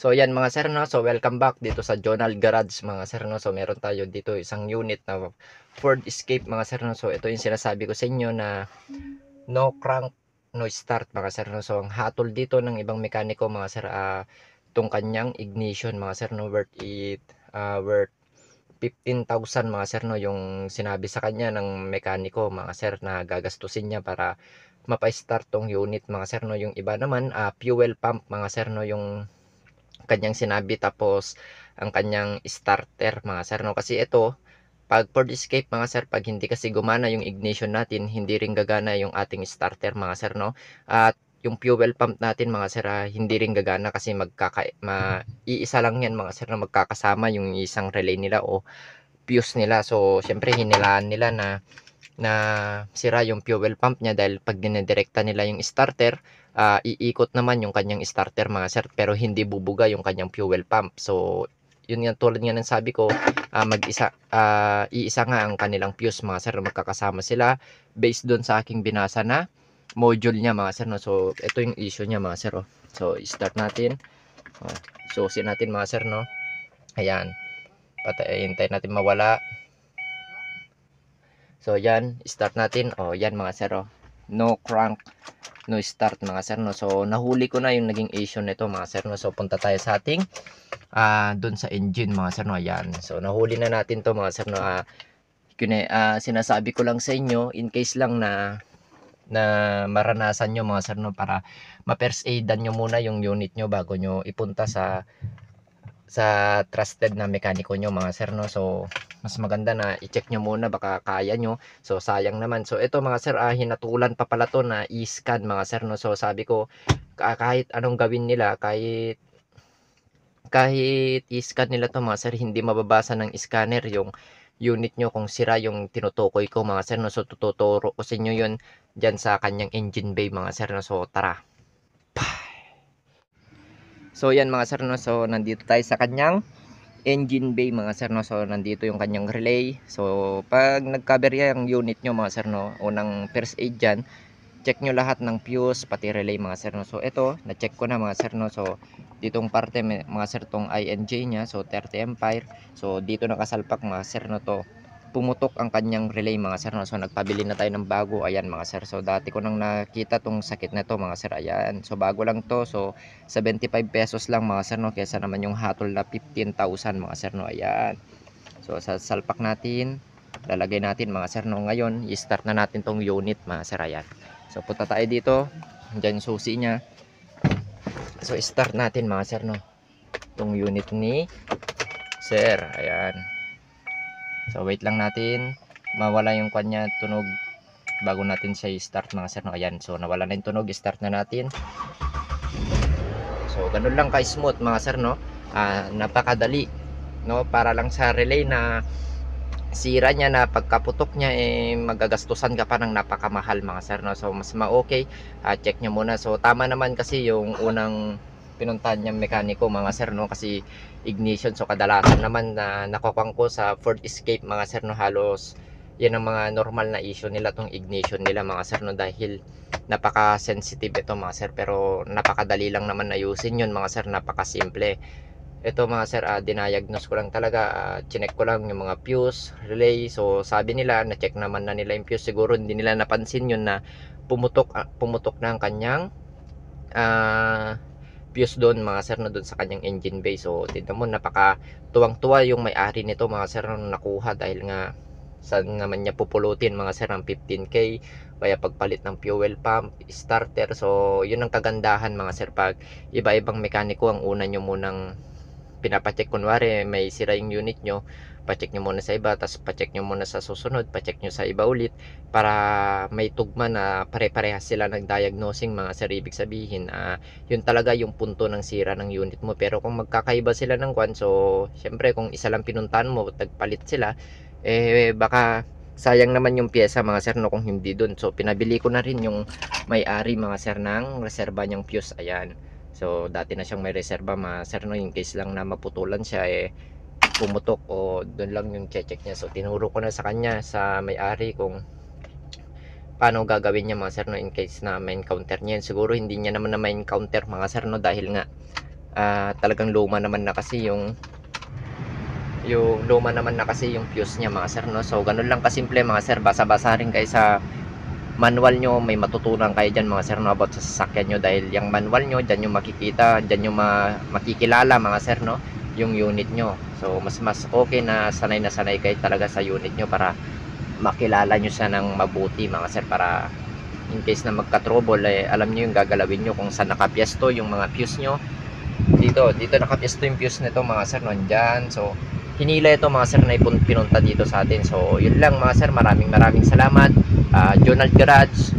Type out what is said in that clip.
So yan mga sir no, so welcome back dito sa Jonal Garage mga sir no. So meron tayo dito isang unit na Ford Escape mga sir no. So ito yung sinasabi ko sa inyo na no crank, no start mga sir no. So ang hatol dito ng ibang mekaniko mga sir, itong kanyang ignition mga sir no, worth 15,000 mga sir no, yung sinabi sa kanya ng mekaniko mga sir na gagastusin niya para mapa-start tong unit mga sir no. Yung iba naman fuel pump mga sir no, yung kanyang sinabi, tapos ang kanyang starter mga sir no. Kasi ito, pag Ford Escape mga sir, pag hindi kasi gumana yung ignition natin, hindi rin gagana yung ating starter mga sir no. At yung fuel pump natin mga sir, hindi rin gagana kasi iisa lang yan mga sir na magkakasama yung isang relay nila o fuse nila. So syempre hinilaan nila na sira yung fuel pump niya dahil pag dinedirekta nila yung starter, iikot naman yung kanyang starter mga sir, pero hindi bubuga yung kanyang fuel pump. So yun nga, tulad nga ng sabi ko, iisa nga ang kanilang fuse mga sir, magkakasama sila based doon sa aking binasa na module niya mga sir no. So ito yung issue niya mga sir oh. So start natin, susin natin mga sir no. Ayan, hintayin natin mawala. So yan, start natin. Oh, yan mga sir oh. No crank, no start mga sir no. So nahuli ko na yung naging issue nito mga sir no. So punta tayo sa ating doon sa engine mga sir no. Ayan. So nahuli na natin to mga sir no. Sinasabi ko lang sa inyo in case lang na maranasan nyo mga sir no, para ma-first aidan nyo muna yung unit nyo bago nyo ipunta sa trusted na mekaniko nyo mga sir no. So mas maganda na i-check nyo muna, baka kaya nyo. So sayang naman. So ito mga sir, hinatulan pa pala to na i-scan mga sir no. So sabi ko, kahit anong gawin nila, kahit i-scan nila to mga sir, hindi mababasa ng scanner yung unit nyo kung sira yung tinutukoy ko mga sir no. So tututuro ko sa inyo yun dyan sa kanyang engine bay mga sir no. So tara. So yan mga sir no, so nandito tayo sa kanyang engine bay mga sir no. So nandito yung kanyang relay. So pag nagkaberya yung unit nyo mga sir no, unang first aid dyan, check nyo lahat ng fuse pati relay mga sir no. So ito, na-check ko na mga sir no. So ditong parte mga sir, tong INJ nya, so 30 ampere. So dito nakasalpak mga sir no to, pumutok ang kanyang relay mga sir no. So nagpabili na tayo ng bago. Ayan mga sir, so dati ko nang nakita tong sakit na to mga sir. Ayan, so bago lang to. So 75 pesos lang mga sir no, kesa naman yung hatol na 15,000 mga sir no. Ayan, so sa salpak natin, lalagay natin mga sir no. Ngayon i-start na natin tong unit mga sir. Ayan, so punta tayo dito, dyan yung susi nya. So start natin mga sir no, tong unit ni sir. Ayan, so wait lang natin mawala yung kanya tunog bago natin siya i-start mga sir no. Ayan, so nawala na yung tunog, start na natin. So ganun lang ka smooth mga sir no. Napakadali no, para lang sa relay na sira niya, na pagkaputok niya magagastusan ka pa ng napakamahal mga sir no. So mas ma-okay, check nyo muna. So tama naman kasi yung unang pinuntahan niyang mekaniko mga sir no, kasi ignition. So kadalasan naman na nakukuha ko sa Ford Escape mga sir no, halos yan ang mga normal na issue nila, tong ignition nila mga sir no, dahil napaka sensitive ito mga sir. Pero napakadali lang naman ayusin yun mga sir, napakasimple. Ito mga sir, diniagnose ko lang talaga, chinek ko lang yung mga fuse, relay. So sabi nila, na-check naman na nila yung fuse. Siguro hindi nila napansin yun na pumutok na ang kanyang fuse doon mga sir no, doon sa kanyang engine bay. So tignan mo, napaka tuwang-tuwa yung may-ari nito mga sir no, nakuha, dahil nga saan naman niya pupulutin mga sir ang 15k kaya pagpalit ng fuel pump, starter. So yun ang kagandahan mga sir, pag iba-ibang mekaniko, ang una nyo munang pinapacheck, kunwari may sira yung unit nyo, pacheck nyo muna sa iba, tapos pacheck nyo muna sa susunod, pacheck nyo sa iba ulit, para may tugma na pare-parehas sila ng diagnosing mga sir. Ibig sabihin, yun talaga yung punto ng sira ng unit mo. Pero kung magkakaiba sila ng kwan, so syempre kung isa lang pinuntahan mo, tagpalit sila, baka sayang naman yung pyesa mga sir no, kung hindi dun. So pinabili ko na rin yung may-ari mga sir ng reserba niyang fuse. Ayan, so dati na siyang may reserba mga sir no, in case lang na maputulan siya, pumutok o doon lang yung check niya. So tinuro ko na sa kanya, sa may-ari, kung paano gagawin niya mga sir no, in case na ma-encounter niya. Siguro hindi niya naman na ma-encounter mga sir no, dahil nga talagang luma naman na kasi yung luma naman na kasi yung fuse niya mga sir, no? So ganun lang kasimple mga sir, basa-basa rin kayo sa manual nyo, may matutunan kayo dyan mga sir, no, about sa sasakyan nyo, dahil yung manual nyo dyan yung makikita, dyan yung makikilala mga sir, no, yung unit nyo. So mas okay na sanay kayo talaga sa unit nyo para makilala nyo siya ng mabuti mga sir, para in case na magka-trouble, alam nyo yung gagalawin nyo kung saan nakapyesto yung mga fuse nyo. Dito nakapyesto yung fuse nito mga sir, nandyan. So hinila ito mga sir na pinunta dito sa atin. So yun lang mga sir, maraming salamat. Jonald Garage.